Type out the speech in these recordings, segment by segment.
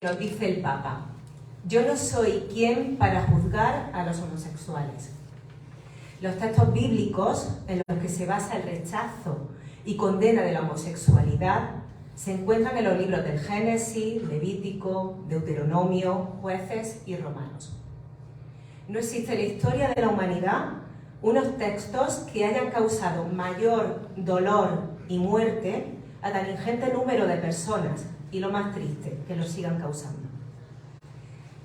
Nos dice el Papa: yo no soy quien para juzgar a los homosexuales. Los textos bíblicos en los que se basa el rechazo y condena de la homosexualidad se encuentran en los libros del Génesis, Levítico, Deuteronomio, Jueces y Romanos. No existe en la historia de la humanidad unos textos que hayan causado mayor dolor y muerte a tan ingente número de personas, y lo más triste, que lo sigan causando.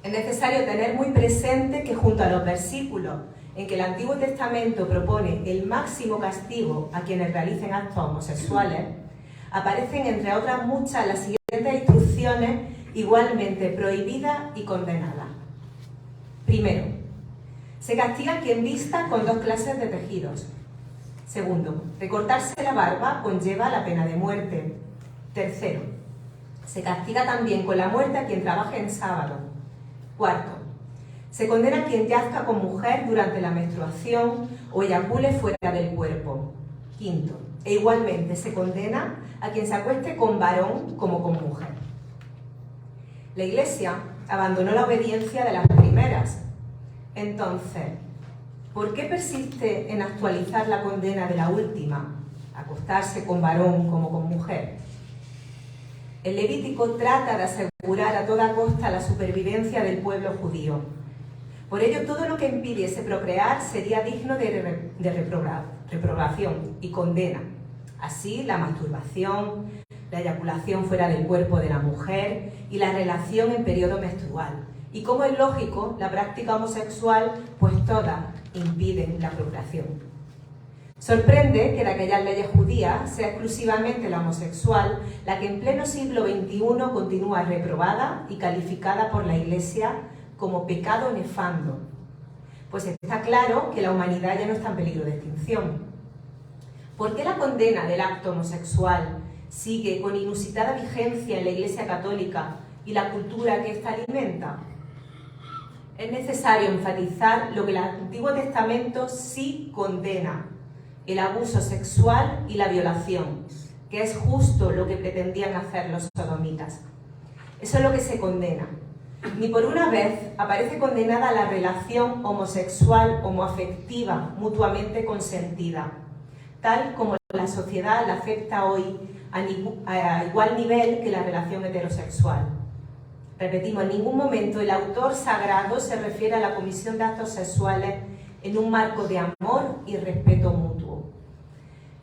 Es necesario tener muy presente que junto a los versículos en que el Antiguo Testamento propone el máximo castigo a quienes realicen actos homosexuales, aparecen entre otras muchas las siguientes instrucciones igualmente prohibidas y condenadas. Primero, se castiga a quien vista con 2 clases de tejidos. Segundo, recortarse la barba conlleva la pena de muerte. Tercero, se castiga también con la muerte a quien trabaje en sábado. Cuarto, se condena a quien yazca con mujer durante la menstruación o eyacule fuera del cuerpo. Quinto, e igualmente se condena a quien se acueste con varón como con mujer. La Iglesia abandonó la obediencia de las primeras. Entonces, ¿por qué persiste en actualizar la condena de la última, acostarse con varón como con mujer? El Levítico trata de asegurar a toda costa la supervivencia del pueblo judío. Por ello, todo lo que impidiese procrear sería digno de reprobación y condena. Así, la masturbación, la eyaculación fuera del cuerpo de la mujer y la relación en periodo menstrual. Y como es lógico, la práctica homosexual, pues todas impiden la procreación. Sorprende que de aquellas leyes judías sea exclusivamente la homosexual la que en pleno siglo XXI continúa reprobada y calificada por la Iglesia como pecado nefando. Pues está claro que la humanidad ya no está en peligro de extinción. ¿Por qué la condena del acto homosexual sigue con inusitada vigencia en la Iglesia Católica y la cultura que ésta alimenta? Es necesario enfatizar lo que el Antiguo Testamento sí condena: el abuso sexual y la violación, que es justo lo que pretendían hacer los sodomitas. Eso es lo que se condena. Ni por una vez aparece condenada la relación homosexual homoafectiva mutuamente consentida, tal como la sociedad la acepta hoy a igual nivel que la relación heterosexual. Repetimos, en ningún momento el autor sagrado se refiere a la comisión de actos sexuales en un marco de amor y respeto mutuo.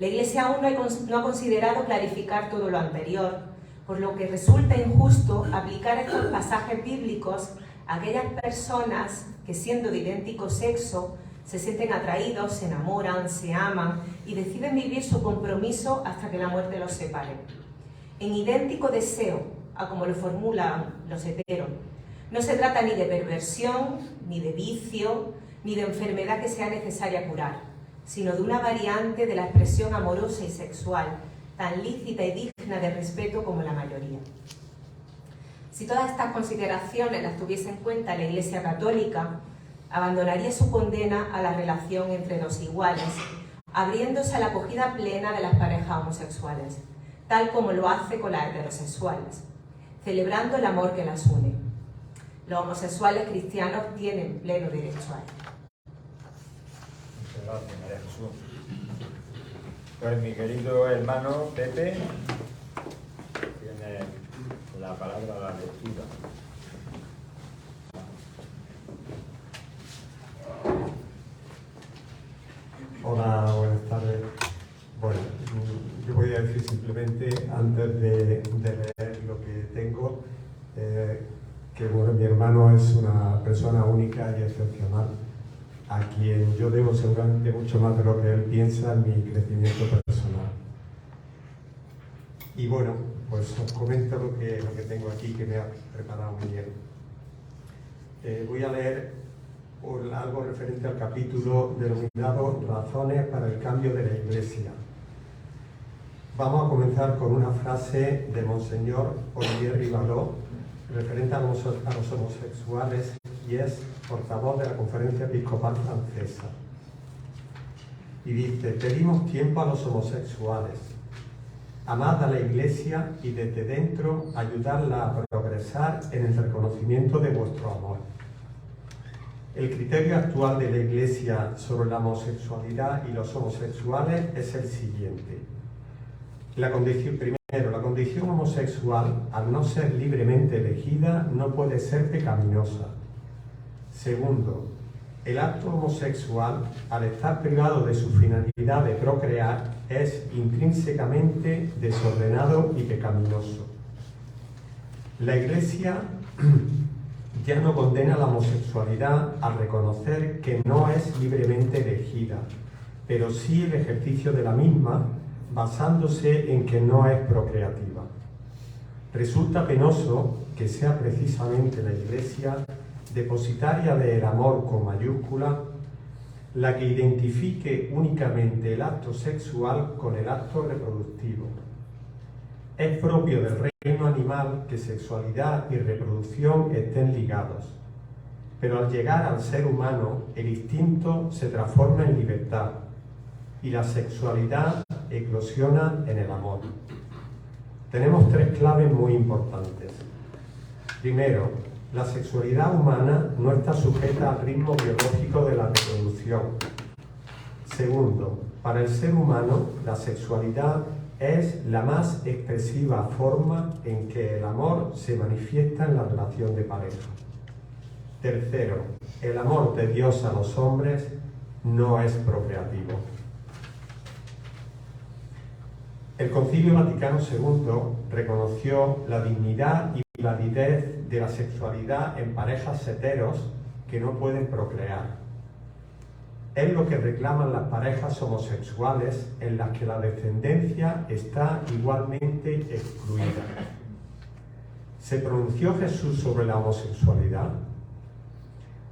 La Iglesia aún no ha considerado clarificar todo lo anterior, por lo que resulta injusto aplicar estos pasajes bíblicos a aquellas personas que, siendo de idéntico sexo, se sienten atraídos, se enamoran, se aman y deciden vivir su compromiso hasta que la muerte los separe. En idéntico deseo a como lo formulan los heteros. No se trata ni de perversión, ni de vicio, ni de enfermedad que sea necesaria curar, sino de una variante de la expresión amorosa y sexual, tan lícita y digna de respeto como la mayoría. Si todas estas consideraciones las tuviese en cuenta la Iglesia Católica, abandonaría su condena a la relación entre dos iguales, abriéndose a la acogida plena de las parejas homosexuales, tal como lo hace con las heterosexuales, celebrando el amor que las une. Los homosexuales cristianos tienen pleno derecho a ello. Muchas gracias, María Jesús. Pues mi querido hermano Pepe tiene la palabra a la lectura. Hola, buenas tardes. Bueno, yo voy a decir simplemente, antes de leer lo que tengo, que bueno, mi hermano es una persona única y excepcional, a quien yo debo seguramente mucho más de lo que él piensa en mi crecimiento personal. Y bueno, pues os comento lo que tengo aquí, que me ha preparado Miguel. Voy a leer algo referente al capítulo denominado Razones para el cambio de la Iglesia. Vamos a comenzar con una frase de Monseñor Olivier Rivaló, referente a los homosexuales, y es portavoz de la Conferencia Episcopal Francesa. Y dice: pedimos tiempo a los homosexuales. amad a la Iglesia y desde dentro ayudarla a progresar en el reconocimiento de vuestro amor. El criterio actual de la Iglesia sobre la homosexualidad y los homosexuales es el siguiente. Primero, la condición homosexual, al no ser libremente elegida, no puede ser pecaminosa. Segundo, el acto homosexual, al estar privado de su finalidad de procrear, es intrínsecamente desordenado y pecaminoso. La Iglesia ya no condena la homosexualidad al reconocer que no es libremente elegida, pero sí el ejercicio de la misma, basándose en que no es procreativa. Resulta penoso que sea precisamente la Iglesia, depositaria del amor con mayúscula, la que identifique únicamente el acto sexual con el acto reproductivo. Es propio del reino animal que sexualidad y reproducción estén ligados, pero al llegar al ser humano, el instinto se transforma en libertad y la sexualidad eclosiona en el amor. Tenemos tres claves muy importantes. Primero, la sexualidad humana no está sujeta al ritmo biológico de la reproducción. Segundo, para el ser humano, la sexualidad es la más expresiva forma en que el amor se manifiesta en la relación de pareja. Tercero, el amor de Dios a los hombres no es procreativo. El Concilio Vaticano II reconoció la dignidad y validez de la sexualidad en parejas heteros que no pueden procrear. Es lo que reclaman las parejas homosexuales en las que la descendencia está igualmente excluida. ¿Se pronunció Jesús sobre la homosexualidad?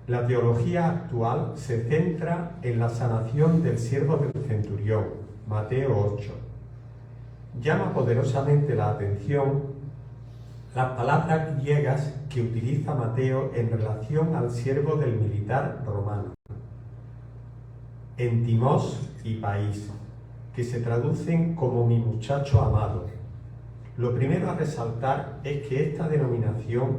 La teología actual se centra en la sanación del siervo del centurión, Mateo 8. Llama poderosamente la atención las palabras griegas que utiliza Mateo en relación al siervo del militar romano, entimos y país, que se traducen como mi muchacho amado. Lo primero a resaltar es que esta denominación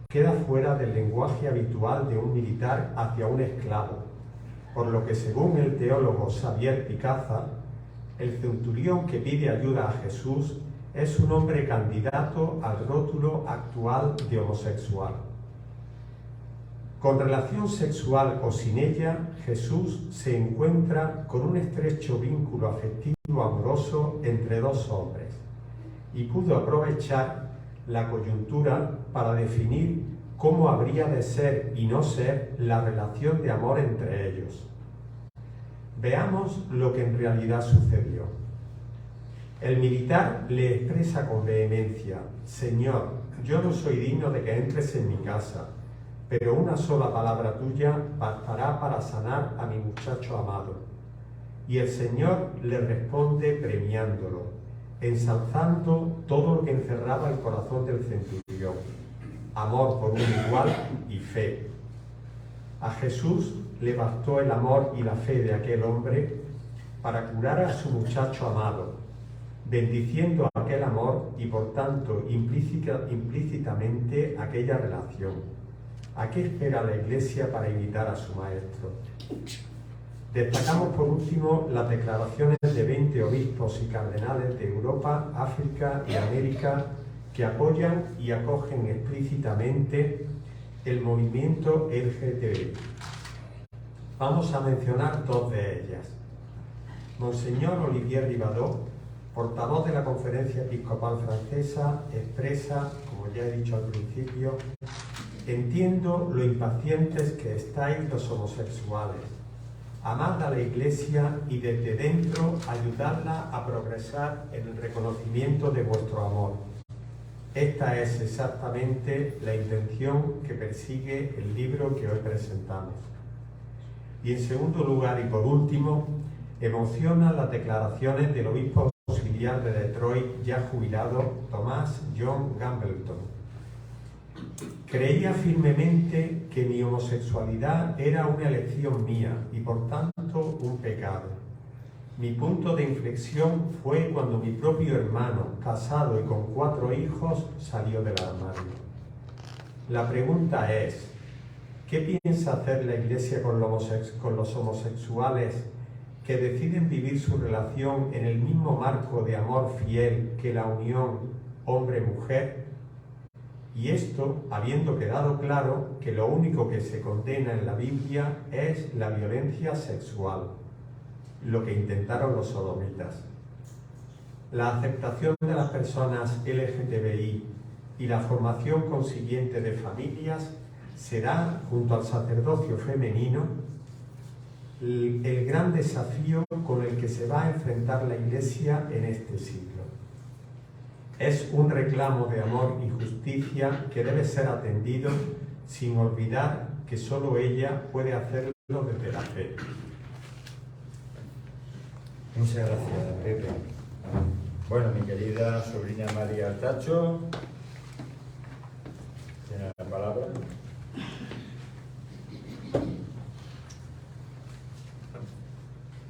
queda fuera del lenguaje habitual de un militar hacia un esclavo, por lo que según el teólogo Xavier Picaza, el centurión que pide ayuda a Jesús es un hombre candidato al rótulo actual de homosexual. Con relación sexual o sin ella, Jesús se encuentra con un estrecho vínculo afectivo amoroso entre dos hombres y pudo aprovechar la coyuntura para definir cómo habría de ser y no ser la relación de amor entre ellos. Veamos lo que en realidad sucedió. El militar le expresa con vehemencia: Señor, yo no soy digno de que entres en mi casa, pero una sola palabra tuya bastará para sanar a mi muchacho amado. Y el Señor le responde premiándolo, ensalzando todo lo que encerraba el corazón del centurión: amor por un igual y fe. A Jesús le bastó el amor y la fe de aquel hombre para curar a su muchacho amado, bendiciendo aquel amor y por tanto implícitamente aquella relación. ¿A qué espera la Iglesia para imitar a su Maestro? Destacamos por último las declaraciones de 20 obispos y cardenales de Europa, África y América que apoyan y acogen explícitamente el movimiento LGTB. Vamos a mencionar dos de ellas. Monseñor Olivier Ribadot, portavoz de la Conferencia Episcopal Francesa, expresa, como ya he dicho al principio: entiendo lo impacientes que estáis los homosexuales. Amad a la Iglesia y desde dentro ayudadla a progresar en el reconocimiento de vuestro amor. Esta es exactamente la intención que persigue el libro que hoy presentamos. Y en segundo lugar y por último, emocionan las declaraciones del obispo auxiliar de Detroit, ya jubilado, Thomas John Gambleton. Creía firmemente que mi homosexualidad era una elección mía y por tanto un pecado. Mi punto de inflexión fue cuando mi propio hermano, casado y con 4 hijos, salió del armario. La pregunta es, ¿qué piensa hacer la Iglesia con los homosexuales que deciden vivir su relación en el mismo marco de amor fiel que la unión hombre-mujer? Y esto habiendo quedado claro que lo único que se condena en la Biblia es la violencia sexual, lo que intentaron los sodomitas. La aceptación de las personas LGTBI y la formación consiguiente de familias será, junto al sacerdocio femenino, el gran desafío con el que se va a enfrentar la Iglesia en este siglo. Es un reclamo de amor y justicia que debe ser atendido sin olvidar que solo ella puede hacerlo desde la fe. Muchas gracias, Pepe. Bueno, mi querida sobrina María Artacho, tiene la palabra.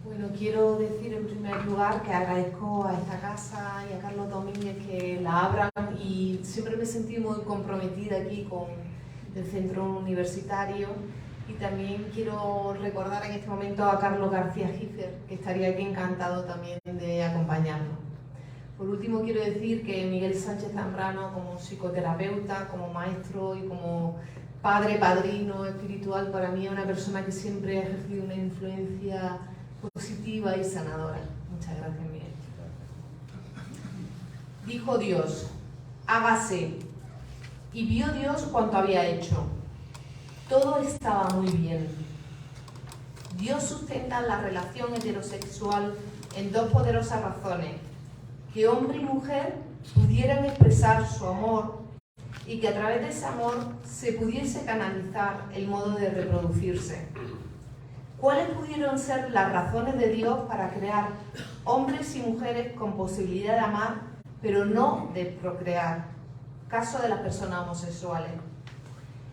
Bueno, quiero decir en primer lugar que agradezco a esta casa y a Carlos Domínguez que la abran, y siempre me sentí muy comprometida aquí con el centro universitario. Y también quiero recordar en este momento a Carlos García Gífer, que estaría aquí encantado también de acompañarnos. Por último, quiero decir que Miguel Sánchez Zambrano, como psicoterapeuta, como maestro y como padre, padrino espiritual, para mí es una persona que siempre ha ejercido una influencia positiva y sanadora. Muchas gracias, Miguel. Dijo Dios, hágase, y vio Dios cuanto había hecho. Todo estaba muy bien. Dios sustenta la relación heterosexual en 2 poderosas razones: que hombre y mujer pudieran expresar su amor y que a través de ese amor se pudiese canalizar el modo de reproducirse. ¿Cuáles pudieron ser las razones de Dios para crear hombres y mujeres con posibilidad de amar, pero no de procrear? Caso de las personas homosexuales.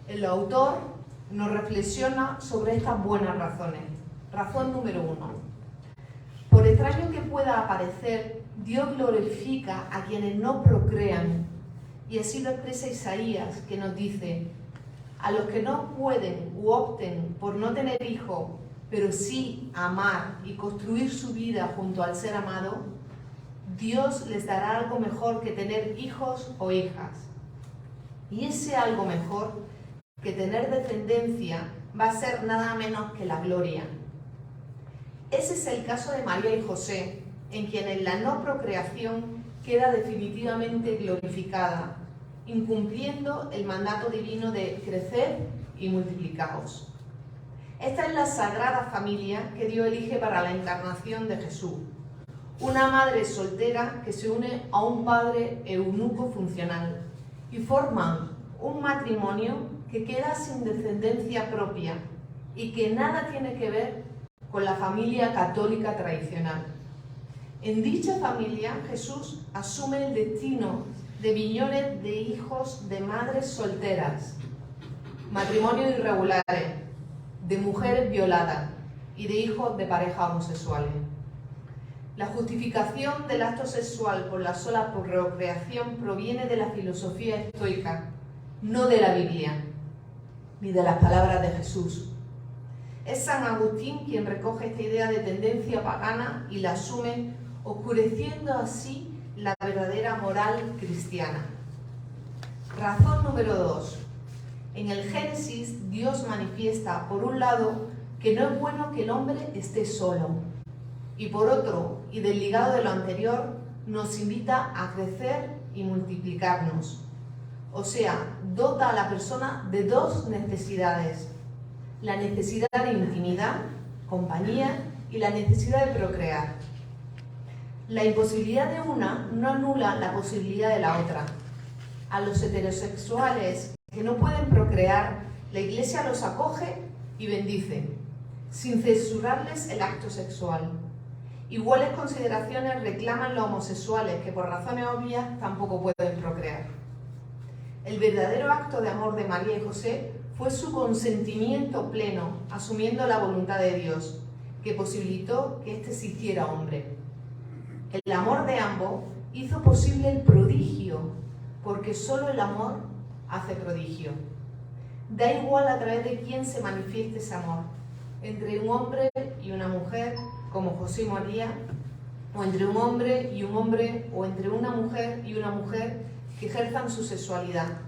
El autor nos reflexiona sobre estas buenas razones. Razón número 1. Por extraño que pueda parecer, Dios glorifica a quienes no procrean, y así lo expresa Isaías, que nos dice: a los que no pueden u opten por no tener hijos, pero sí amar y construir su vida junto al ser amado, Dios les dará algo mejor que tener hijos o hijas. Y ese algo mejor que tener descendencia va a ser nada menos que la gloria. Ese es el caso de María y José, en quienes la no procreación queda definitivamente glorificada, incumpliendo el mandato divino de crecer y multiplicaos. Esta es la sagrada familia que Dios elige para la encarnación de Jesús. Una madre soltera que se une a un padre eunuco funcional y forman un matrimonio que queda sin descendencia propia y que nada tiene que ver con la familia católica tradicional. En dicha familia, Jesús asume el destino de millones de hijos de madres solteras, matrimonios irregulares, de mujeres violadas y de hijos de parejas homosexuales. La justificación del acto sexual por la sola procreación proviene de la filosofía estoica, no de la Biblia, ni de las palabras de Jesús. Es San Agustín quien recoge esta idea de tendencia pagana y la asume, oscureciendo así la verdadera moral cristiana. Razón número 2. En el Génesis, Dios manifiesta, por un lado, que no es bueno que el hombre esté solo, y por otro, y desligado de lo anterior, nos invita a crecer y multiplicarnos. O sea, dota a la persona de 2 necesidades: la necesidad de intimidad, compañía, y la necesidad de procrear. La imposibilidad de una no anula la posibilidad de la otra. A los heterosexuales que no pueden procrear, la Iglesia los acoge y bendice, sin censurarles el acto sexual. Iguales consideraciones reclaman los homosexuales que por razones obvias tampoco pueden procrear. El verdadero acto de amor de María y José fue su consentimiento pleno, asumiendo la voluntad de Dios, que posibilitó que éste se hiciera hombre. El amor de ambos hizo posible el prodigio, porque solo el amor hace prodigio. Da igual a través de quién se manifieste ese amor, entre un hombre y una mujer, como José y María, o entre un hombre y un hombre, o entre una mujer y una mujer que ejerzan su sexualidad,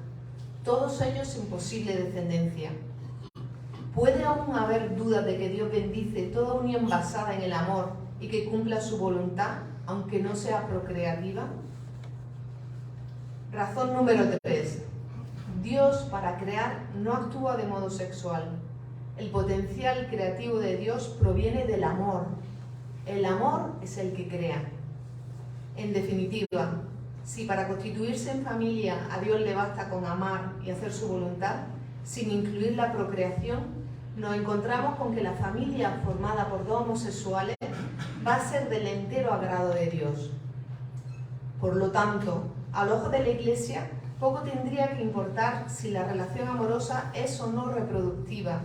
todos ellos sin posible descendencia. ¿Puede aún haber dudas de que Dios bendice toda unión basada en el amor y que cumpla su voluntad, aunque no sea procreativa? Razón número 3. Dios, para crear, no actúa de modo sexual. El potencial creativo de Dios proviene del amor. El amor es el que crea. En definitiva, si para constituirse en familia a Dios le basta con amar y hacer su voluntad, sin incluir la procreación, nos encontramos con que la familia formada por dos homosexuales va a ser del entero agrado de Dios. Por lo tanto, al ojo de la Iglesia, poco tendría que importar si la relación amorosa es o no reproductiva,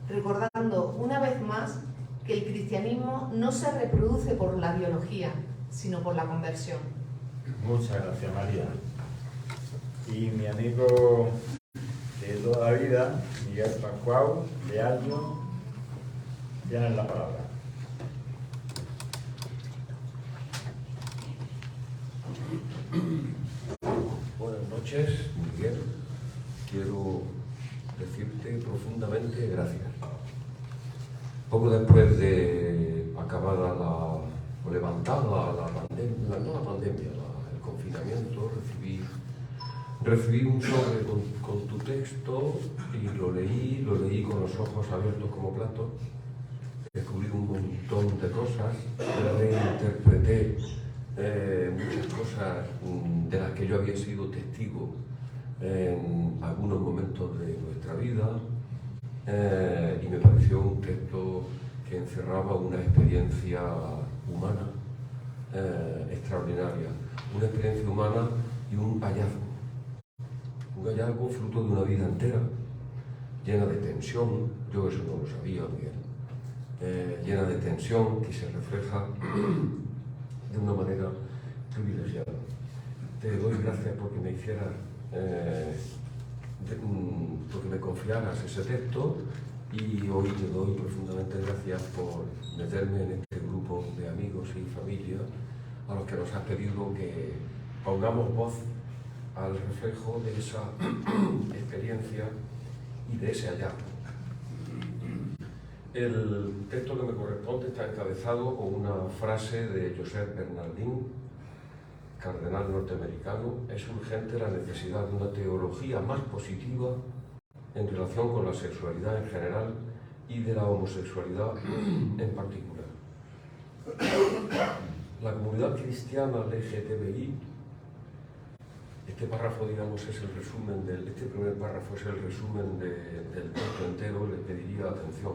recordando una vez más que el cristianismo no se reproduce por la biología, sino por la conversión. Muchas gracias, María. Y mi amigo de toda la vida, Miguel Pascual, de Allo, tiene la palabra. Buenas noches, Miguel. Quiero decirte profundamente gracias. Poco después de acabada o levantada la pandemia, el confinamiento, recibí un sobre con tu texto y lo leí con los ojos abiertos como platos. Descubrí un montón de cosas, reinterpreté muchas cosas de las que yo había sido testigo en algunos momentos de nuestra vida, y me pareció un texto que encerraba una experiencia humana extraordinaria, una experiencia humana y un hallazgo fruto de una vida entera, llena de tensión. Yo eso no lo sabía, Miguel, llena de tensión que se refleja de una manera privilegiada. Te doy gracias porque me hicieras, porque me confiaras ese texto, y hoy te doy profundamente gracias por meterme en este grupo de amigos y familia a los que nos has pedido que pongamos voz al reflejo de esa experiencia y de ese hallazgo. El texto que me corresponde está encabezado con una frase de Joseph Bernardin, cardenal norteamericano: es urgente la necesidad de una teología más positiva en relación con la sexualidad en general y de la homosexualidad en particular. La comunidad cristiana LGTBI, este párrafo, digamos, es el resumen este primer párrafo es el resumen del texto entero. Le pediría atención.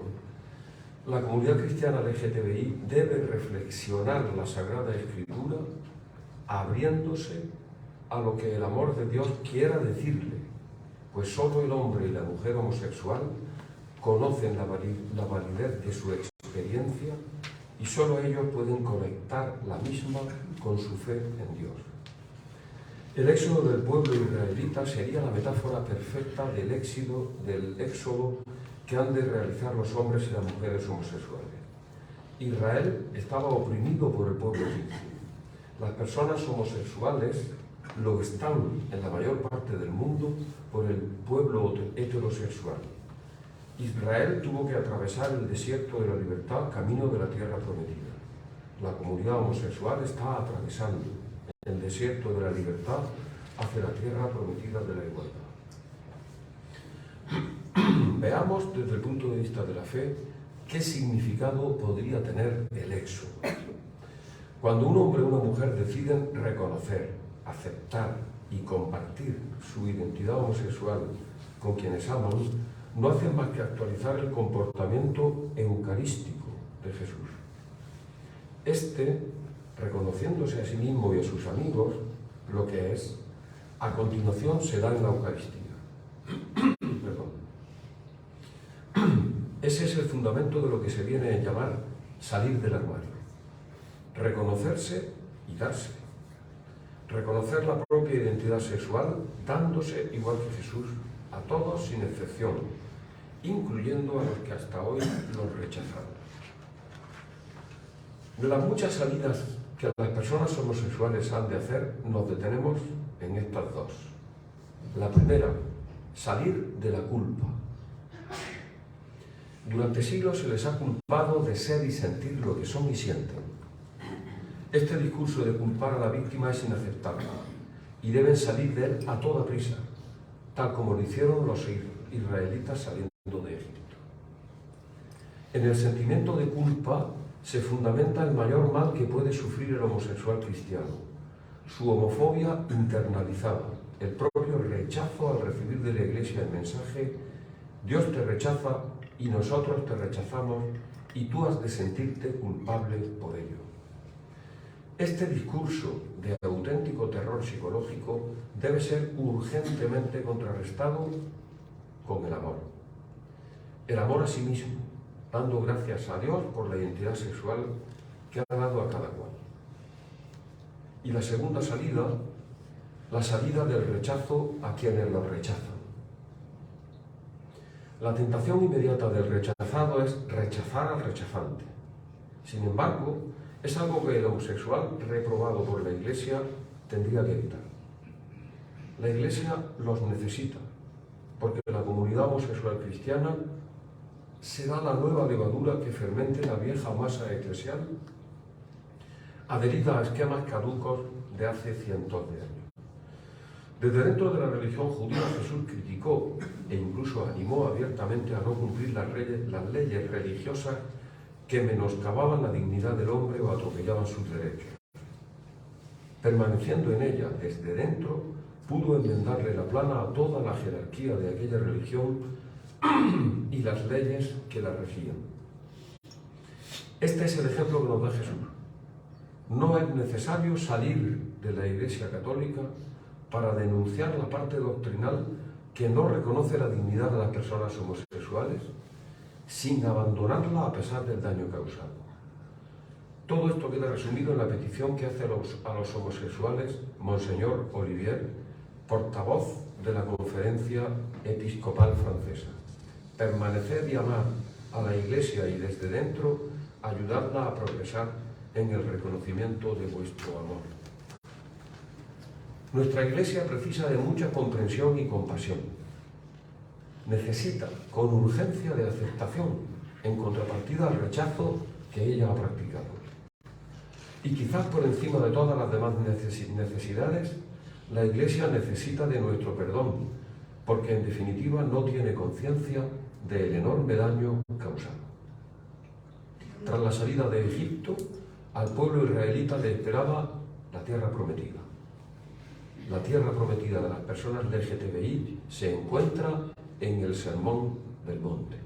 La comunidad cristiana LGTBI debe reflexionar la Sagrada Escritura abriéndose a lo que el amor de Dios quiera decirle, pues solo el hombre y la mujer homosexual conocen la validez de su experiencia y solo ellos pueden conectar la misma con su fe en Dios. El éxodo del pueblo israelita sería la metáfora perfecta del éxodo que han de realizar los hombres y las mujeres homosexuales. Israel estaba oprimido por el pueblo egipcio. Las personas homosexuales lo están en la mayor parte del mundo por el pueblo heterosexual. Israel tuvo que atravesar el desierto de la libertad camino de la tierra prometida. La comunidad homosexual está atravesando el desierto de la libertad hacia la tierra prometida de la igualdad. Veamos desde el punto de vista de la fe qué significado podría tener el éxodo. Cuando un hombre y una mujer deciden reconocer, aceptar y compartir su identidad homosexual con quienes aman, no hacen más que actualizar el comportamiento eucarístico de Jesús. Este, reconociéndose a sí mismo y a sus amigos lo que es, a continuación se da en la Eucaristía. Perdón. Ese es el fundamento de lo que se viene a llamar salir del armario, reconocerse y darse, reconocer la propia identidad sexual dándose igual que Jesús a todos sin excepción, incluyendo a los que hasta hoy los rechazaron. De las muchas salidas que las personas homosexuales han de hacer, nos detenemos en estas dos. La primera, salir de la culpa. Durante siglos se les ha culpado de ser y sentir lo que son y sienten. Este discurso de culpar a la víctima es inaceptable y deben salir de él a toda prisa, tal como lo hicieron los israelitas saliendo de Egipto. En el sentimiento de culpa se fundamenta el mayor mal que puede sufrir el homosexual cristiano, su homofobia internalizada, el propio rechazo al recibir de la Iglesia el mensaje: Dios te rechaza y nosotros te rechazamos y tú has de sentirte culpable por ello. Este discurso de auténtico terror psicológico debe ser urgentemente contrarrestado con el amor. El amor a sí mismo, dando gracias a Dios por la identidad sexual que ha dado a cada cual. Y la segunda salida, la salida del rechazo a quienes lo rechazan. La tentación inmediata del rechazado es rechazar al rechazante. Sin embargo, es algo que el homosexual reprobado por la Iglesia tendría que evitar. La Iglesia los necesita, porque la comunidad homosexual cristiana será la nueva levadura que fermente la vieja masa eclesial, adherida a esquemas caducos de hace cientos de años. Desde dentro de la religión judía, Jesús criticó e incluso animó abiertamente a no cumplir las leyes religiosas que menoscababan la dignidad del hombre o atropellaban sus derechos. Permaneciendo en ella desde dentro, pudo enmendarle la plana a toda la jerarquía de aquella religión y las leyes que la regían. Este es el ejemplo que nos da Jesús. No es necesario salir de la Iglesia Católica para denunciar la parte doctrinal que no reconoce la dignidad de las personas homosexuales, sin abandonarla a pesar del daño causado. Todo esto queda resumido en la petición que hace a los homosexuales Monseñor Olivier, portavoz de la Conferencia Episcopal Francesa. Permaneced y amad a la Iglesia y desde dentro ayudadla a progresar en el reconocimiento de vuestro amor. Nuestra Iglesia precisa de mucha comprensión y compasión. Necesita con urgencia de aceptación en contrapartida al rechazo que ella ha practicado. Y quizás por encima de todas las demás necesidades, la Iglesia necesita de nuestro perdón, porque en definitiva no tiene conciencia del enorme daño causado. Tras la salida de Egipto, al pueblo israelita le esperaba la tierra prometida. La tierra prometida de las personas LGTBI se encuentra en el Sermón del Monte.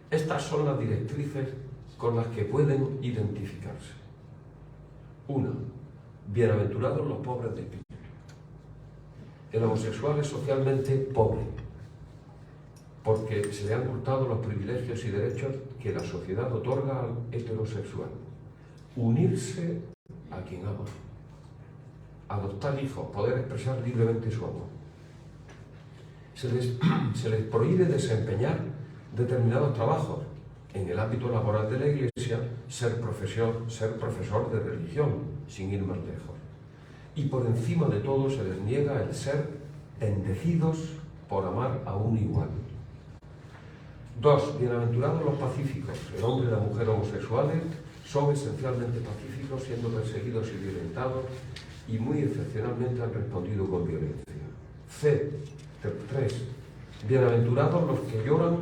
Estas son las directrices con las que pueden identificarse. 1. Bienaventurados los pobres de espíritu. El homosexual es socialmente pobre, porque se le han hurtado los privilegios y derechos que la sociedad otorga al heterosexual. Unirse a quien ama, adoptar hijos, poder expresar libremente su amor. Se les prohíbe desempeñar determinados trabajos. En el ámbito laboral de la Iglesia, ser profesor de religión, sin ir más lejos. Y por encima de todo se les niega el ser bendecidos por amar a un igual. 2. Bienaventurados los pacíficos. El hombre y la mujer homosexuales son esencialmente pacíficos, siendo perseguidos y violentados, y muy excepcionalmente han respondido con violencia. 3. Bienaventurados los que lloran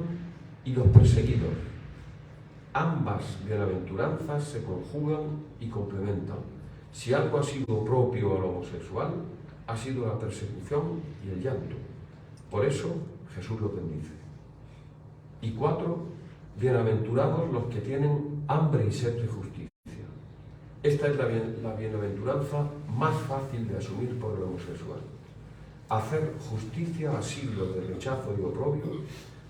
y los perseguidos. Ambas bienaventuranzas se conjugan y complementan. Si algo ha sido propio al homosexual, ha sido la persecución y el llanto. Por eso Jesús lo bendice. Y 4. Bienaventurados los que tienen hambre y sed de justicia. Esta es la bienaventuranza más fácil de asumir por el homosexual. Hacer justicia a siglos de rechazo y oprobio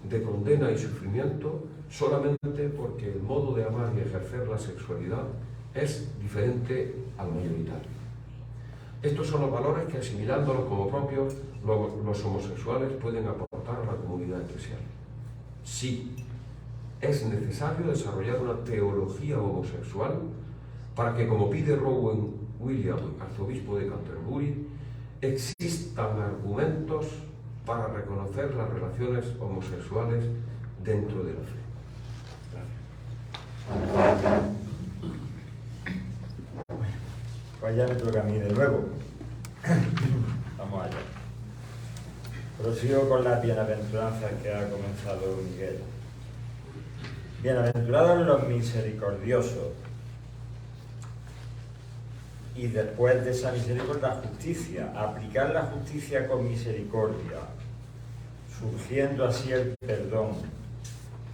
de condena y sufrimiento solamente porque el modo de amar y ejercer la sexualidad es diferente al mayoritario. Estos son los valores que, asimilándolos como propios, los homosexuales pueden aportar a la comunidad eclesial. Sí, es necesario desarrollar una teología homosexual para que, como pide Rowan Williams, arzobispo de Canterbury, existan argumentos para reconocer las relaciones homosexuales dentro de la fe. Gracias. Pues ya me toca a mí de nuevo. Vamos allá. Prosigo con las bienaventuranzas que ha comenzado Miguel. Bienaventurados los misericordiosos. Y después de esa misericordia, la justicia. Aplicar la justicia con misericordia, surgiendo así el perdón.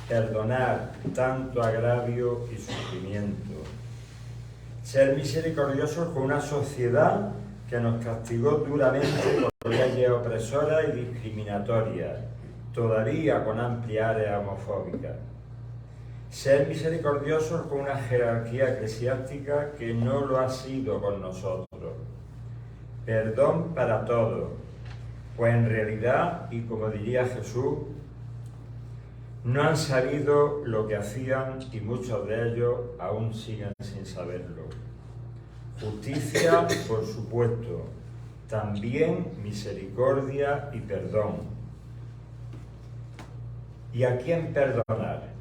Perdonar tanto agravio y sufrimiento. Ser misericordiosos con una sociedad que nos castigó duramente por leyes opresoras y discriminatorias, todavía con amplia área homofóbica. Ser misericordiosos con una jerarquía eclesiástica que no lo ha sido con nosotros. Perdón para todos, pues en realidad, y como diría Jesús, no han sabido lo que hacían y muchos de ellos aún siguen sin saberlo. Justicia, por supuesto, también misericordia y perdón. ¿Y a quién perdonar?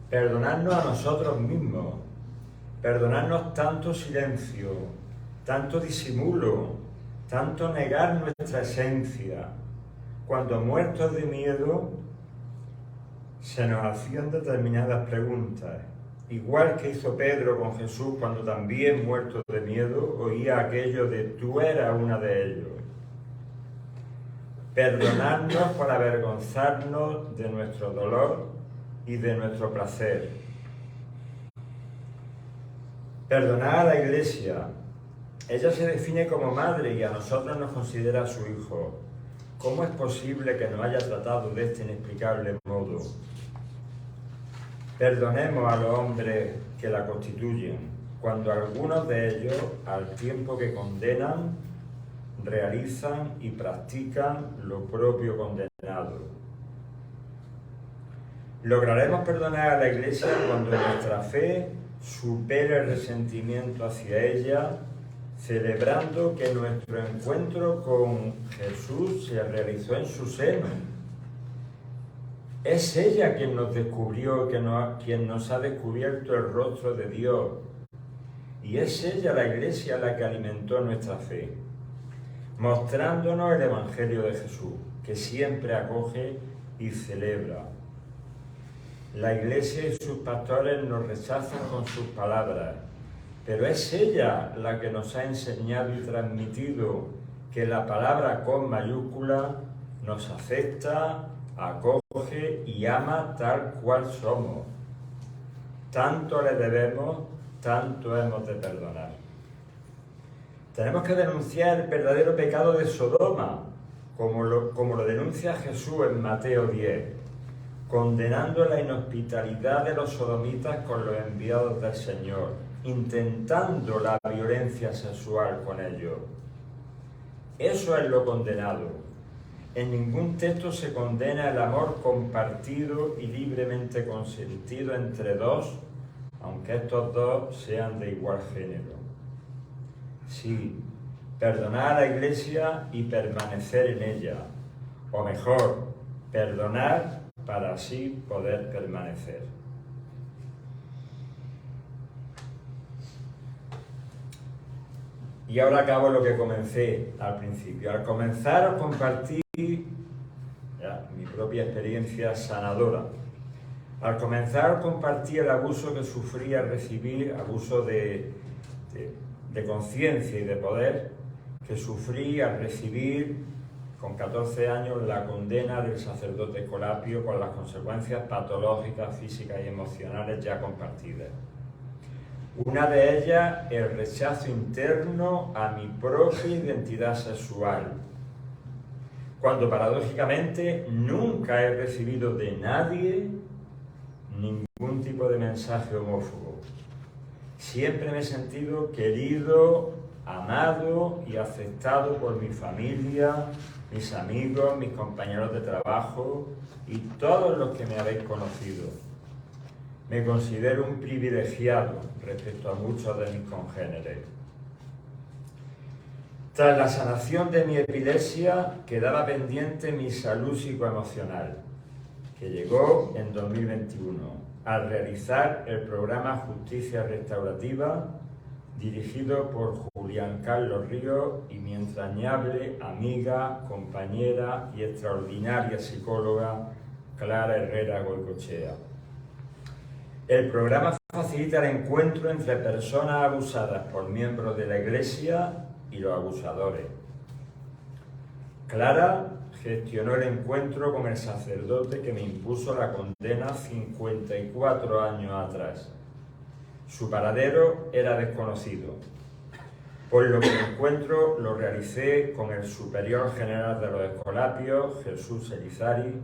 Perdonarnos a nosotros mismos, perdonarnos tanto silencio, tanto disimulo, tanto negar nuestra esencia, cuando muertos de miedo se nos hacían determinadas preguntas, igual que hizo Pedro con Jesús cuando también muerto de miedo oía aquello de tú eras una de ellos. Perdonarnos por avergonzarnos de nuestro dolor y de nuestro placer. Perdonar a la Iglesia. Ella se define como madre y a nosotros nos considera su hijo. ¿Cómo es posible que nos haya tratado de este inexplicable modo? Perdonemos a los hombres que la constituyen, cuando algunos de ellos, al tiempo que condenan, realizan y practican lo propio condenado. Lograremos perdonar a la Iglesia cuando nuestra fe supere el resentimiento hacia ella, celebrando que nuestro encuentro con Jesús se realizó en su seno. Es ella quien nos descubrió, quien nos ha descubierto el rostro de Dios. Y es ella, la Iglesia, la que alimentó nuestra fe, mostrándonos el Evangelio de Jesús, que siempre acoge y celebra. La Iglesia y sus pastores nos rechazan con sus palabras, pero es ella la que nos ha enseñado y transmitido que la palabra con mayúscula nos acepta, acoge y ama tal cual somos. Tanto le debemos, tanto hemos de perdonar. Tenemos que denunciar el verdadero pecado de Sodoma, como lo denuncia Jesús en Mateo 10, condenando la inhospitalidad de los sodomitas con los enviados del Señor, intentando la violencia sexual con ellos. Eso es lo condenado. En ningún texto se condena el amor compartido y libremente consentido entre dos, aunque estos dos sean de igual género. Sí, perdonar a la Iglesia y permanecer en ella, o mejor, perdonar para así poder permanecer. Y ahora acabo lo que comencé al principio. Al comenzar a compartir mi propia experiencia sanadora. Al comenzar a compartir el abuso que sufrí al recibir, abuso de conciencia y de poder, que sufrí al recibir con 14 años la condena del sacerdote Escolapio por las consecuencias patológicas, físicas y emocionales ya compartidas. Una de ellas, el rechazo interno a mi propia identidad sexual. cuando paradójicamente nunca he recibido de nadie ningún tipo de mensaje homófobo. Siempre me he sentido querido, amado y aceptado por mi familia, mis amigos, mis compañeros de trabajo y todos los que me habéis conocido. Me considero un privilegiado respecto a muchos de mis congéneres. Tras la sanación de mi epilepsia, quedaba pendiente mi salud psicoemocional, que llegó en 2021, al realizar el programa Justicia Restaurativa, dirigido por Julián Carlos Ríos y mi entrañable amiga, compañera y extraordinaria psicóloga Clara Herrera Goicoechea. El programa facilita el encuentro entre personas abusadas por miembros de la Iglesia y los abusadores. Clara gestionó el encuentro con el sacerdote que me impuso la condena 54 años atrás. Su paradero era desconocido, por lo que el encuentro lo realicé con el superior general de los Escolapios, Jesús Elizari,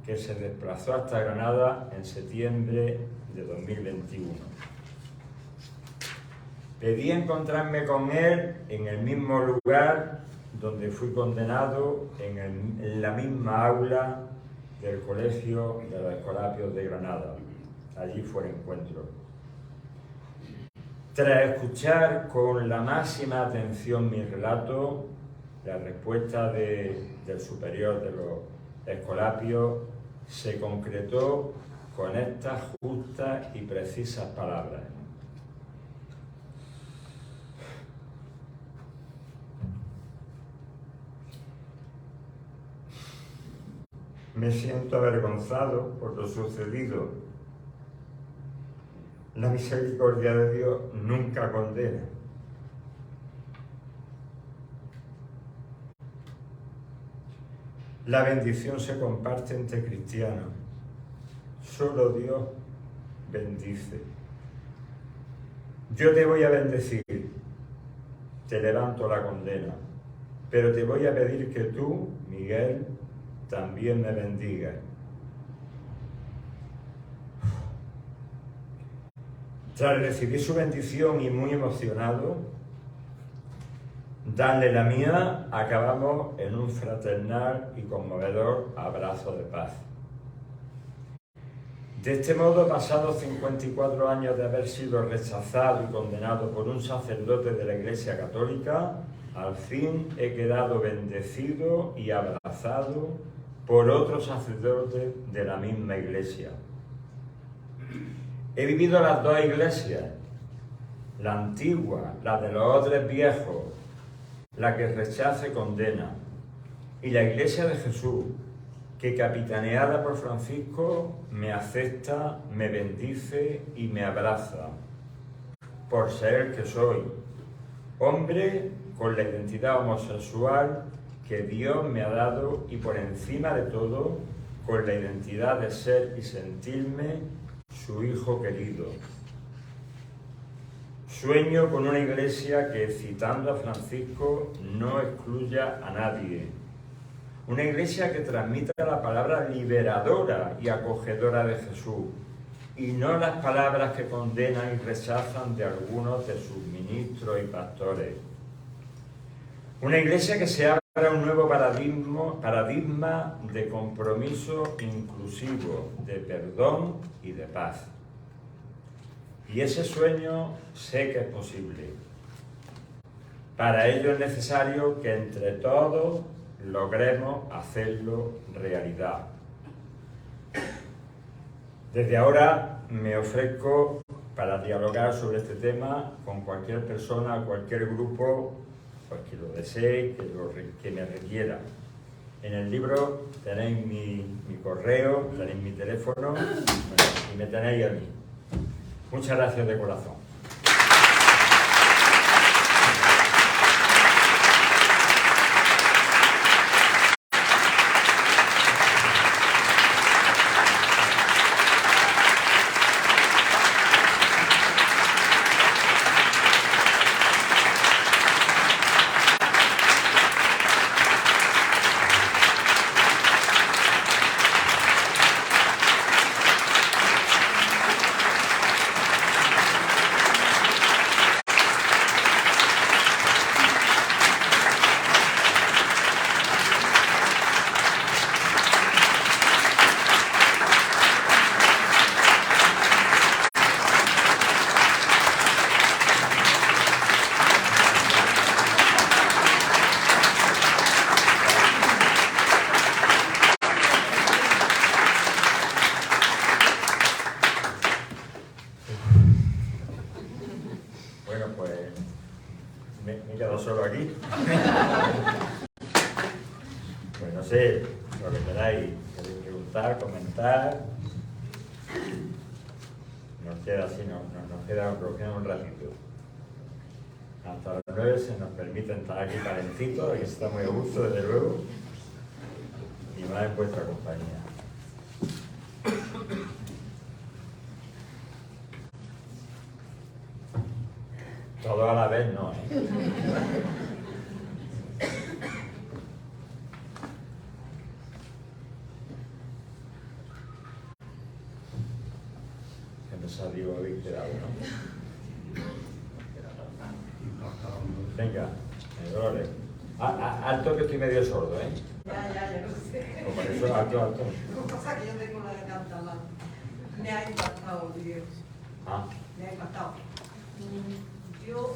que se desplazó hasta Granada en septiembre de 2021. Pedí encontrarme con él en el mismo lugar donde fui condenado, en la misma aula del Colegio de los Escolapios de Granada. Allí fue el encuentro. Tras escuchar con la máxima atención mi relato, la respuesta del superior de los Escolapios se concretó con estas justas y precisas palabras. Me siento avergonzado por lo sucedido. La misericordia de Dios nunca condena. La bendición se comparte entre cristianos. Solo Dios bendice. Yo te voy a bendecir, te levanto la condena, pero te voy a pedir que tú, Miguel, también me bendigas. Tras recibir su bendición y muy emocionado, darle la mía, acabamos en un fraternal y conmovedor abrazo de paz. De este modo, pasados 54 años de haber sido rechazado y condenado por un sacerdote de la Iglesia Católica, al fin he quedado bendecido y abrazado por otro sacerdote de la misma Iglesia. He vivido las dos iglesias, la antigua, la de los odres viejos, la que rechaza y condena, y la Iglesia de Jesús, que capitaneada por Francisco me acepta, me bendice y me abraza, por ser el que soy, hombre con la identidad homosexual que Dios me ha dado y por encima de todo, con la identidad de ser y sentirme su hijo querido. Sueño con una iglesia que, citando a Francisco, no excluya a nadie. Una iglesia que transmita la palabra liberadora y acogedora de Jesús, y no las palabras que condenan y rechazan de algunos de sus ministros y pastores. Una iglesia que se abra un nuevo paradigma de compromiso inclusivo, de perdón y de paz. Y ese sueño sé que es posible. Para ello es necesario que entre todos logremos hacerlo realidad. Desde ahora me ofrezco para dialogar sobre este tema con cualquier persona, cualquier grupo, pues que lo desee, que me requiera. En el libro tenéis mi correo, tenéis mi teléfono y me tenéis a mí. Muchas gracias de corazón. No sé, lo que queráis. ¿Queréis preguntar, comentar? Nos queda así, nos queda un ratito. Hasta las 9 se nos permite estar aquí calentito, aquí está muy a gusto, desde luego, y más en vuestra compañía. Todo a la vez no, ¿eh? Que nos salió hoy queda uno. Venga, Dolores. Alto que estoy medio sordo, ¿eh? Ya lo sé. Pues por eso, alto. Lo que pasa es que yo tengo la garganta mal. Me ha impactado, Dios. Ah, Me ha impactado. Yo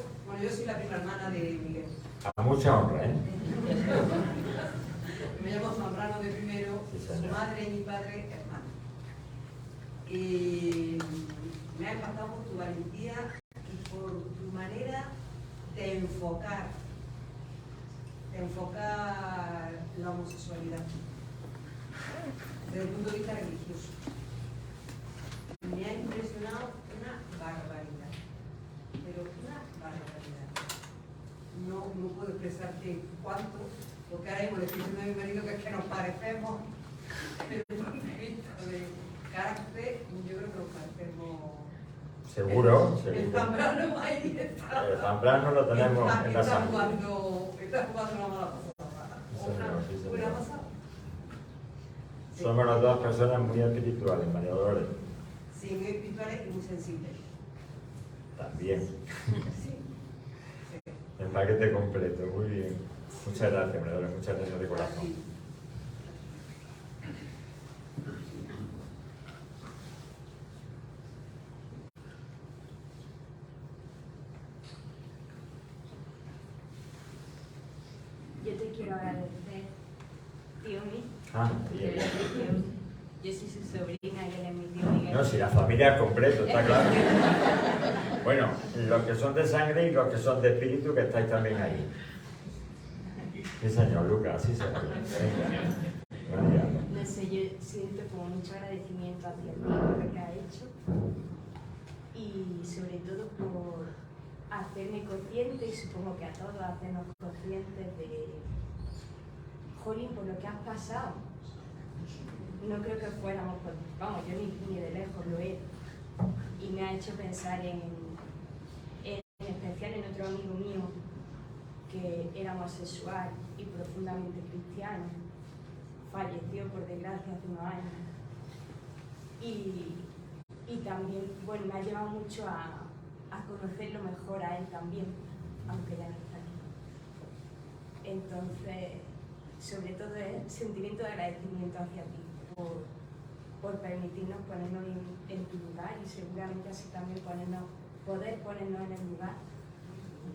soy la prima hermana de Miguel. a mucha honra, ¿eh? Me llamo Zambrano de primero, Sí, su señor. madre y mi padre hermanos. Y me ha impactado por tu valentía y por tu manera de enfocar la homosexualidad desde el punto de vista religioso. Me ha impresionado una barbaridad, pero una barbaridad. No puedo expresarte cuánto, porque ahora mismo le estoy diciendo a mi marido que es que nos parecemos, pero el punto de vista de carácter, yo creo que nos parecemos. Seguro, El seguro. Zambrano ahí está. El Zambrano lo tenemos en la Está sangre. jugando una mala pasada. Sí, señor. Buena pasada. Sí. Somos las dos personas muy espirituales, María Dolores. Sí, muy espirituales y muy sensibles. También. Sí. Sí. El paquete completo, muy bien. Muchas gracias, María Dolores, muchas gracias de corazón. Así. Yo te quiero agradecer, tío Miguel. Ah, bien. Yo soy su sobrina y él es mi tío Miguel. No, si la familia es completo, está claro. Bueno, los que son de sangre y los que son de espíritu, que estáis también ahí. Sí, señor Lucas, sí, señor. Venga. María. No sé, yo siento como mucho agradecimiento hacia ti por lo que has hecho y sobre todo por hacerme consciente, y supongo que a todos hacernos conscientes de, jolín, por lo que has pasado. No creo que fuéramos, vamos, yo ni de lejos lo era. Y me ha hecho pensar en especial en otro amigo mío que era homosexual y profundamente cristiano. Falleció por desgracia hace unos años. Y también, bueno, me ha llevado mucho a conocerlo mejor a él también, aunque ya no está aquí. Entonces, sobre todo es sentimiento de agradecimiento hacia ti por permitirnos ponernos en tu lugar y seguramente así también poder ponernos en el lugar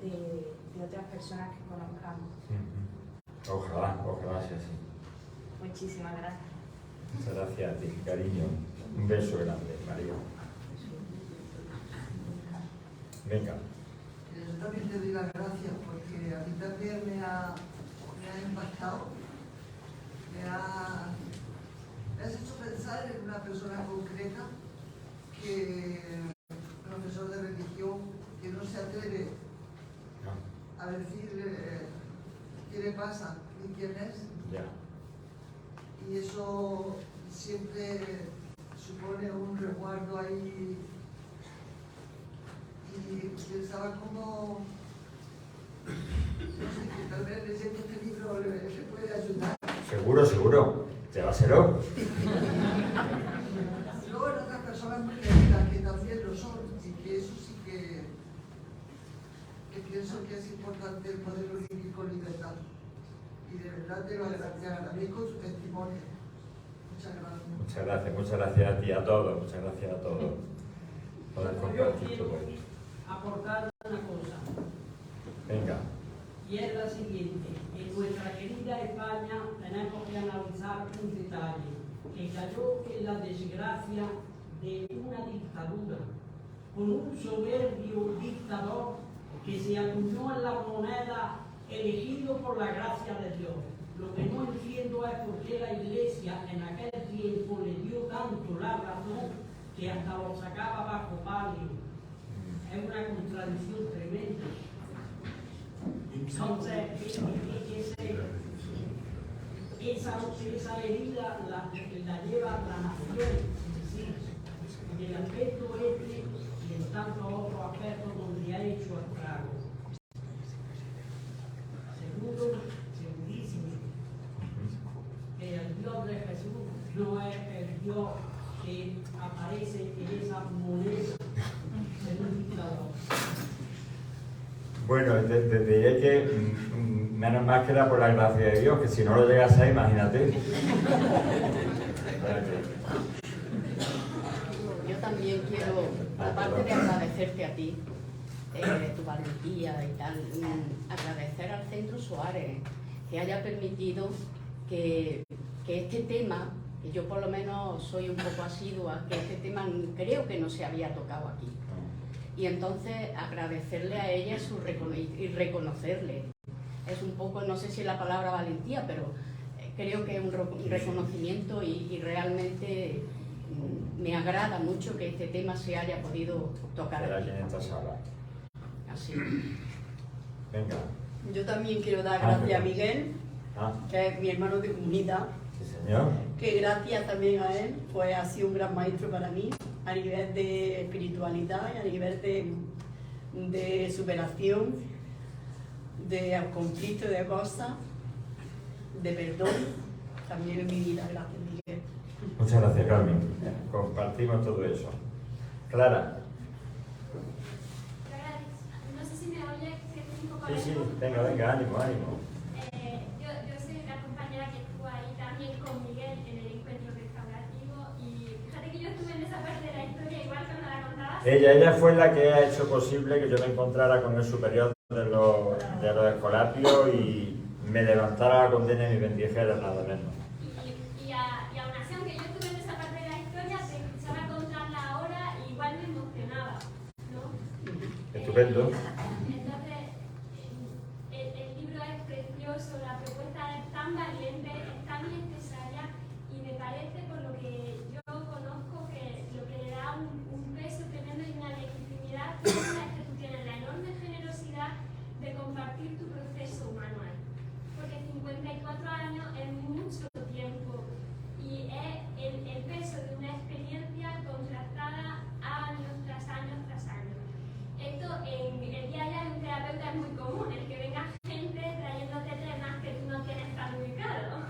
de otras personas que conozcamos. Ojalá sea así. Muchísimas gracias. Muchas gracias a ti, cariño. Un beso grande, María. Venga. Yo también te doy las gracias porque a mí también me ha impactado, me has hecho pensar en una persona concreta que, profesor de religión, que no se atreve a decir qué le pasa ni quién es, Ya. y eso siempre supone un resguardo ahí. Y pensaba cómo, no sé, que tal vez leyendo este libro le puede ayudar. Seguro. Llévaselo. Luego en otras personas muy queridas que también lo son, y que eso sí que pienso que es importante el poderlo vivir con libertad. Y de verdad te agradezco tu testimonio. Muchas gracias. Muchas gracias a ti, a todos, muchas gracias a todos. Poder Yo compartir quiero todo esto. aportar una cosa, Venga. y es la siguiente. En nuestra querida España tenemos que analizar un detalle, que cayó en la desgracia de una dictadura, con un soberbio dictador que se acuñó en la moneda elegido por la gracia de Dios. Lo que no entiendo es que hasta lo sacaba bajo palio. Es una contradicción tremenda. Entonces, esa herida la lleva la nación, es decir, en el aspecto este y en tantos otros aspectos donde ha hecho estragos. Segurísimo, que el Dios de Jesús no es el Dios que aparece en esa moneda de un dictador. Bueno, desde que menos mal que era por la gracia de Dios, que si no lo llegase a, imagínate. Yo también quiero, aparte de agradecerte a ti, tu valentía y tal, agradecer al Centro Suárez que haya permitido que este tema, que yo por lo menos soy un poco asidua, que este tema creo que no se había tocado aquí. Y entonces agradecerle a ella y reconocerle. Es un poco, no sé si es la palabra valentía, pero creo que es un reconocimiento y realmente me agrada mucho que este tema se haya podido tocar aquí. En esta sala. Así. Venga. Yo también quiero dar gracias a Miguel, que es mi hermano de comunidad. Sí, señor. Que gracias también a él, pues ha sido un gran maestro para mí, a nivel de espiritualidad y a nivel de superación, de conflicto, de cosas, de perdón, también en mi vida. Gracias, Miguel. Muchas gracias, Carmen. Compartimos todo eso. Clara. No sé si me oye, que estoy un poco Sí, lejos. venga, ánimo. Yo soy la compañera que estuvo ahí también con Miguel en el encuentro restaurativo y fíjate que yo estuve en esa parte de la historia igual cuando la contabas. Ella fue la que ha hecho posible que yo me encontrara con el superior de los escolapios y me levantara la condena y me bendijera, nada menos. Y aún así, aunque yo estuve en esa parte de la historia, te escuchaba contarla ahora y igual me emocionaba, ¿no? Estupendo. Entonces, el libro es precioso, la propuesta es tan valiente, es tan necesaria y me parece, por lo que yo conozco, que lo que le da un peso tremendo y una legitimidad es que tú tienes la enorme generosidad de compartir tu proceso humano ahí. Porque 54 años es mucho tiempo y es el peso de una experiencia contrastada años tras años tras años. Esto en el día a día de un terapeuta es muy común, el que venga gente trayéndote temas que tú no tienes tan ubicado.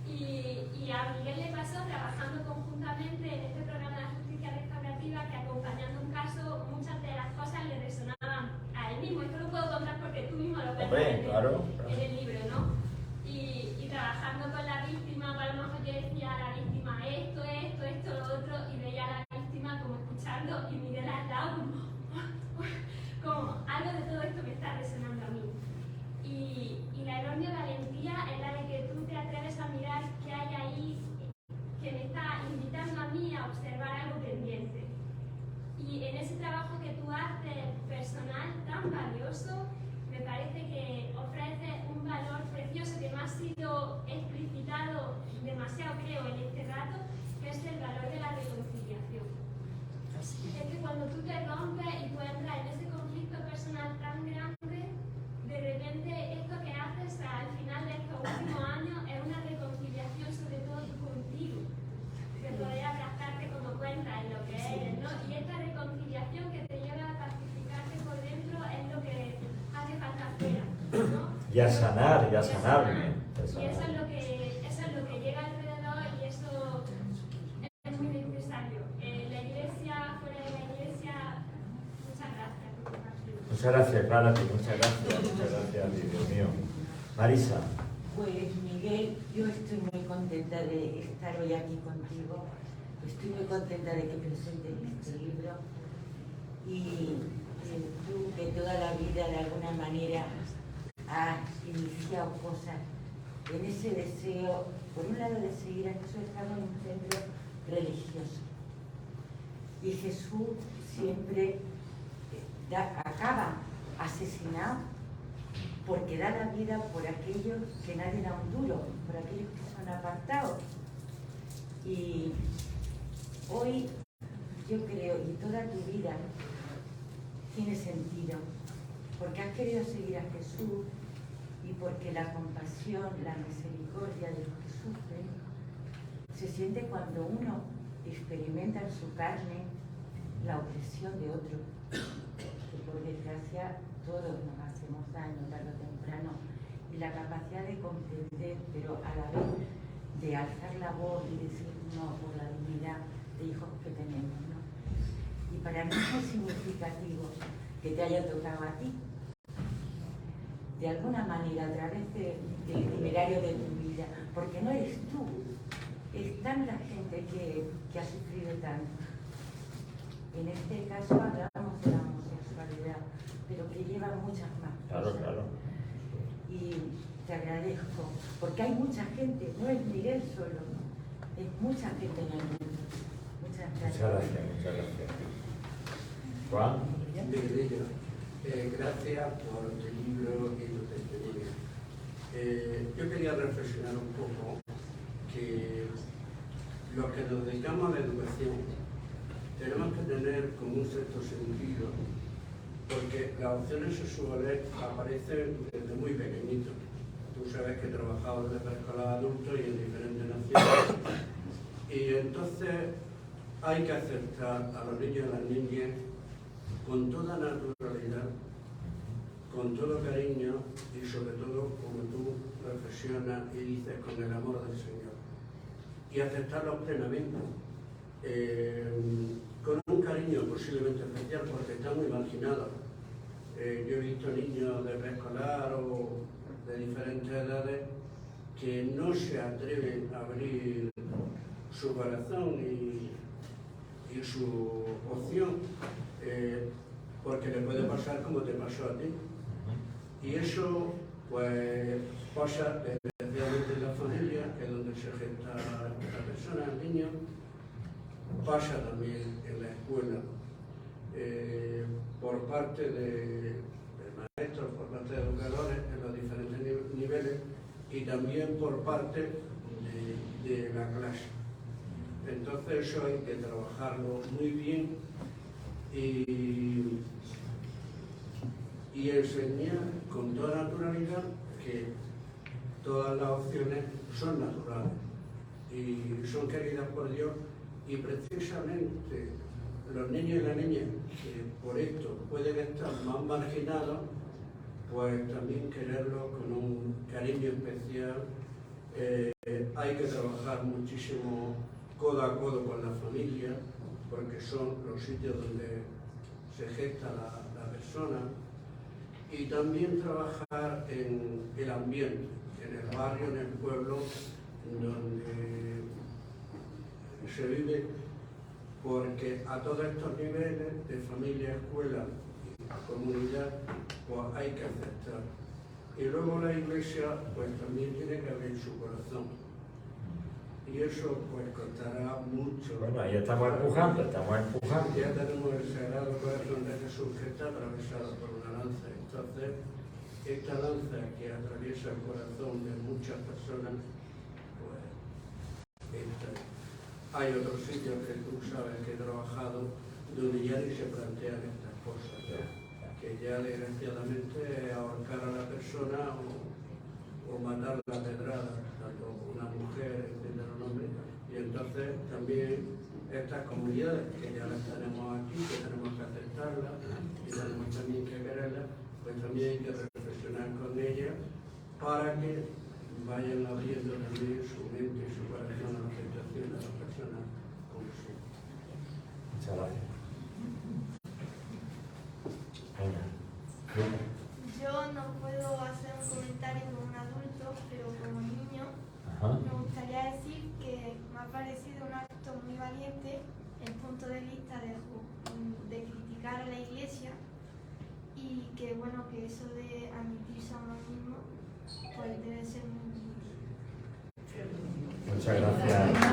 Y a Miguel le pasó trabajando conjuntamente en este programa de la justicia restaurativa que acompañando un caso muchas de las cosas le resonaban a él mismo. Esto lo puedo contar porque tú mismo lo ves en el libro, ¿no? Y trabajando con la víctima, a lo mejor yo decía a la víctima esto, lo otro, y veía a la víctima como escuchando y Miguel al lado como algo de todo esto me está resonando a mí. Y la enorme valentía es la de que tú te atreves a mirar qué hay ahí que me está invitando a mí a observar algo pendiente. Y en ese trabajo que tú haces personal tan valioso, me parece que ofrece un valor precioso que no ha sido explicitado demasiado, creo, en este rato, que es el valor de la reconciliación. Es que cuando tú te rompes y tú entras en ese conflicto personal tan grande, de repente esto que haces al final de estos últimos años es una reconciliación sobre todo contigo, de poder abrazarte como cuentas en lo que eres, ¿no? Y esta reconciliación que te lleva a pacificarte por dentro es lo que hace falta afuera, ¿no? Y a sanarme. Y eso es lo que llega alrededor y eso es muy necesario. La iglesia, fuera de la iglesia, muchas gracias por compartir. Muchas gracias, Clara, muchas gracias a ti, Dios mío. Marisa. Pues Miguel, yo estoy muy contenta de estar hoy aquí contigo. Estoy muy contenta de que presentes este libro y tú que toda la vida de alguna manera has iniciado cosas en ese deseo, por un lado de seguir a Jesús. Estamos en un centro religioso y Jesús siempre acaba asesinado porque da la vida por aquellos que nadie da un duro, por aquellos que son apartados. Y hoy yo creo, y toda tu vida tiene sentido, porque has querido seguir a Jesús y porque la compasión, la misericordia de los que sufren se siente cuando uno experimenta en su carne la opresión de otro, que por desgracia todos nos hacemos daño tarde o temprano, y la capacidad de comprender, pero a la vez de alzar la voz y decir no por la dignidad de hijos que tenemos, ¿no? Y para mí es muy significativo que te haya tocado a ti, de alguna manera, a través del itinerario de tu vida, porque no eres tú, es tanta gente que ha sufrido tanto. En este caso hablamos de la homosexualidad, pero que lleva muchas más cosas. Claro. Y te agradezco, porque hay mucha gente, no es Miguel solo, es mucha gente en el mundo. Muchas gracias. Muchas gracias. Juan. Gracias por tu libro y tu testimonio. Yo quería reflexionar un poco que los que nos dedicamos a la educación tenemos que tener como un cierto sentido, porque las opciones sexuales aparecen desde muy pequeñitos. Tú sabes que he trabajado desde preescolar adulto y en diferentes naciones, y entonces hay que aceptar a los niños y a las niñas con toda naturalidad, con todo cariño y sobre todo, como tú reflexionas y dices, con el amor del Señor. Y aceptarlos plenamente, con un cariño posiblemente especial porque están muy marginados. Yo he visto niños de preescolar o de diferentes edades que no se atreven a abrir su corazón y su opción, porque le puede pasar como te pasó a ti. Y eso pues pasa especialmente en la familia, que es donde se gesta la persona, el niño, pasa también en la escuela, por parte de maestros, por parte de educadores en los diferentes niveles y también por parte de la clase. Entonces eso hay que trabajarlo muy bien y enseñar con toda naturalidad que todas las opciones son naturales y son queridas por Dios, y precisamente los niños y las niñas que por esto pueden estar más marginados, pues también quererlos con un cariño especial. Hay que trabajar muchísimo codo a codo con la familia, porque son los sitios donde se gesta la persona, y también trabajar en el ambiente, en el barrio, en el pueblo, donde se vive, porque a todos estos niveles de familia, escuela y comunidad, pues hay que aceptar. Y luego la Iglesia pues también tiene que abrir su corazón. Y eso pues costará mucho. Bueno, ahí estamos empujando. Ya tenemos el Sagrado Corazón de Jesús que está atravesado por una lanza. Entonces, esta lanza que atraviesa el corazón de muchas personas, pues hay otros sitios que tú sabes que he trabajado donde ya ni se plantean estas cosas, que ya desgraciadamente es ahorcar a la persona o matar la pedrada, tanto una mujer, etcétera, un hombre. Y entonces también estas comunidades que ya las tenemos aquí, que tenemos que aceptarlas y tenemos también que quererlas, pues también hay que reflexionar con ellas para que vayan abriendo también su mente y su corazón a la aceptación de las personas como son. Muchas gracias. Yo no puedo hacer un comentario como un adulto, pero como niño me gustaría decir que me ha parecido un acto muy valiente el punto de vista de criticar a la Iglesia, y que bueno, que eso de admitirse a uno mismo pues debe ser muy... Muchas gracias.